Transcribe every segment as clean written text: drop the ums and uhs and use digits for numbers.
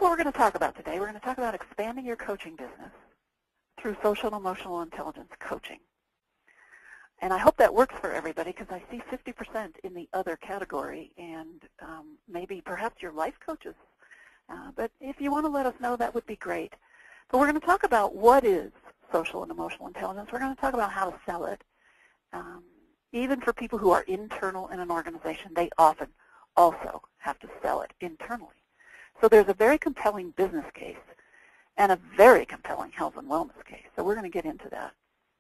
what we're going to talk about today. We're going to talk about expanding your coaching business through social and emotional intelligence coaching. And I hope that works for everybody because I see 50% in the other category, and maybe perhaps your life coaches. But if you want to let us know, that would be great. But we're going to talk about what is social and emotional intelligence. We're going to talk about how to sell it. Even for people who are internal in an organization, they often also have to sell it internally. So there's a very compelling business case and a very compelling health and wellness case. So we're going to get into that.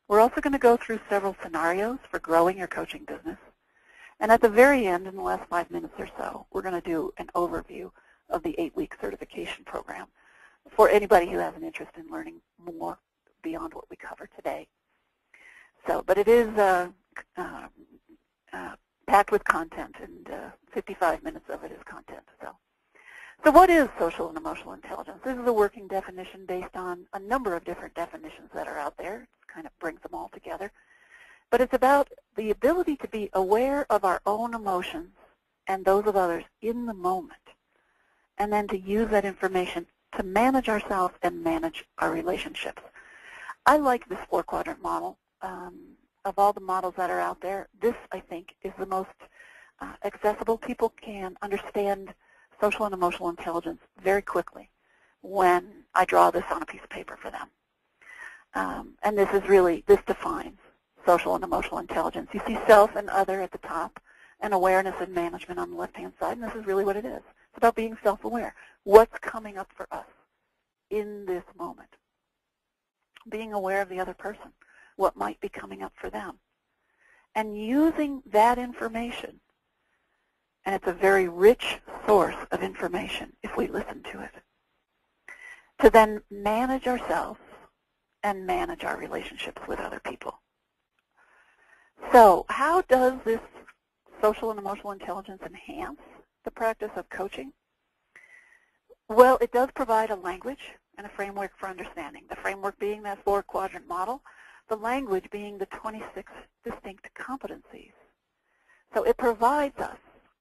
We're also going to go through several scenarios for growing your coaching business. And at the very end, in the last 5 minutes or so, we're going to do an overview of the 8-week certification program for anybody who has an interest in learning more beyond what we cover today. So, but it is packed with content, and 55 minutes of it is content. So what is social and emotional intelligence? This is a working definition based on a number of different definitions that are out there. It kind of brings them all together. But it's about the ability to be aware of our own emotions and those of others in the moment, and then to use that information to manage ourselves and manage our relationships. I like this 4-quadrant model. Of all the models that are out there, this, I think, is the most accessible. People can understand social and emotional intelligence very quickly when I draw this on a piece of paper for them. And this defines social and emotional intelligence. You see self and other at the top, and awareness and management on the left-hand side, and this is really what it is. It's about being self-aware. What's coming up for us in this moment? Being aware of the other person, what might be coming up for them, and using that information. And it's a very rich source of information if we listen to it, to then manage ourselves and manage our relationships with other people. So how does this social and emotional intelligence enhance the practice of coaching? Well, it does provide a language and a framework for understanding. The framework being that 4-quadrant model, the language being the 26 distinct competencies. So it provides us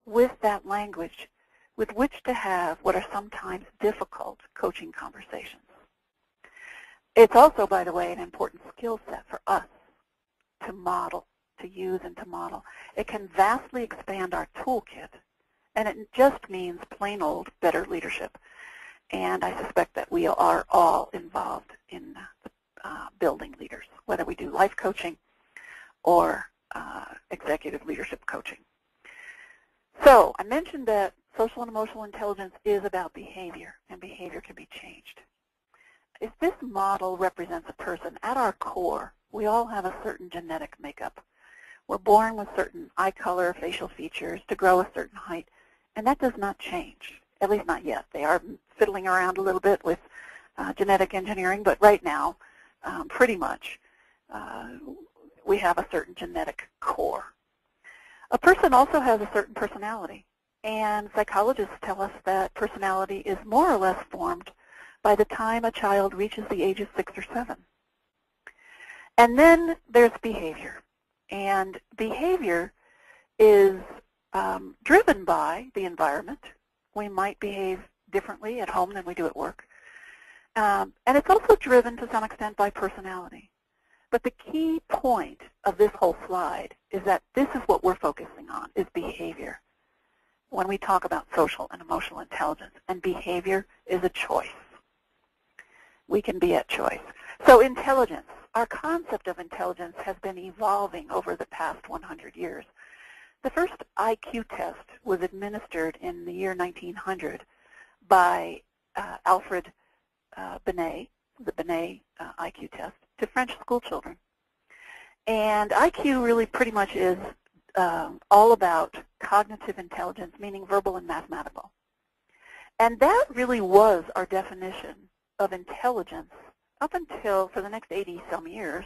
with that language with which to have what are sometimes difficult coaching conversations. It's also, by the way, an important skill set for us to model, to use and to model. It can vastly expand our toolkit, and it just means plain old better leadership. And I suspect that we are all involved in building leaders, whether we do life coaching or executive leadership coaching. So I mentioned that social and emotional intelligence is about behavior, and behavior can be changed. If this model represents a person, at our core, we all have a certain genetic makeup. We're born with certain eye color, facial features, to grow a certain height, and that does not change, at least not yet. They are fiddling around a little bit with genetic engineering, but right now, pretty much, we have a certain genetic core. A person also has a certain personality, and psychologists tell us that personality is more or less formed by the time a child reaches the age of 6 or 7. And then there's behavior, and behavior is driven by the environment. We might behave differently at home than we do at work, and it's also driven to some extent by personality. But the key point of this whole slide is that this is what we're focusing on, is behavior, when we talk about social and emotional intelligence. And behavior is a choice. We can be at choice. So intelligence, our concept of intelligence has been evolving over the past 100 years. The first IQ test was administered in the year 1900 by Alfred Binet, the Binet IQ test, to French school children. And IQ really pretty much is all about cognitive intelligence, meaning verbal and mathematical. And that really was our definition of intelligence up until, for the next 80-some years,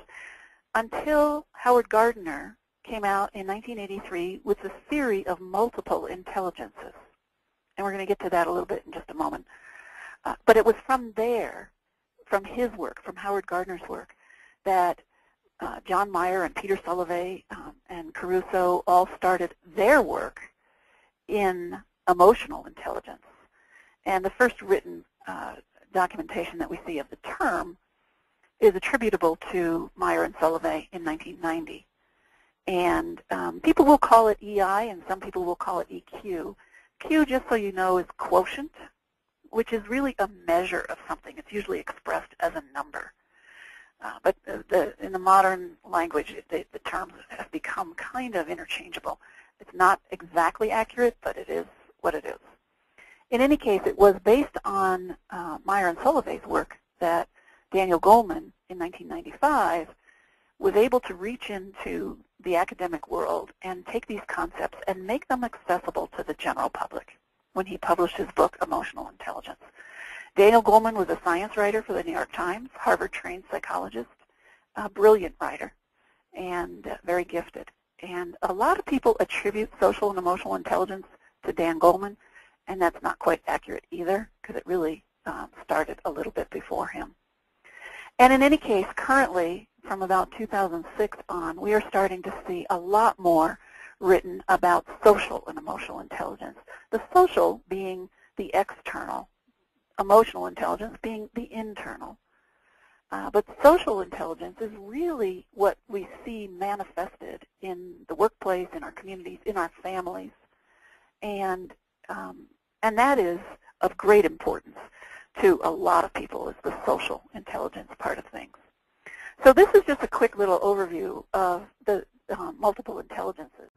until Howard Gardner came out in 1983 with the theory of multiple intelligences. And we're going to get to that a little bit in just a moment. But it was from there, from his work, from Howard Gardner's work, that John Mayer and Peter Salovey and Caruso all started their work in emotional intelligence. And the first written documentation that we see of the term is attributable to Meyer and Sullivan in 1990. And people will call it EI, and some people will call it EQ. Q, just so you know, is quotient, which is really a measure of something. It's usually expressed as a number. But in the modern language, the terms have become kind of interchangeable. It's not exactly accurate, but it is what it is. In any case, it was based on Meyer and Sullivan's work that Daniel Goleman in 1995 was able to reach into the academic world and take these concepts and make them accessible to the general public when he published his book, Emotional Intelligence. Daniel Goleman was a science writer for the New York Times, Harvard-trained psychologist, a brilliant writer, and very gifted. And a lot of people attribute social and emotional intelligence to Dan Goleman, and that's not quite accurate either, because it really started a little bit before him. And in any case, currently, from about 2006 on, we are starting to see a lot more written about social and emotional intelligence. The social being the external, emotional intelligence being the internal. But social intelligence is really what we see manifested in the workplace, in our communities, in our families, and that is of great importance to a lot of people, is the social intelligence part of things. So this is just a quick little overview of the multiple intelligences.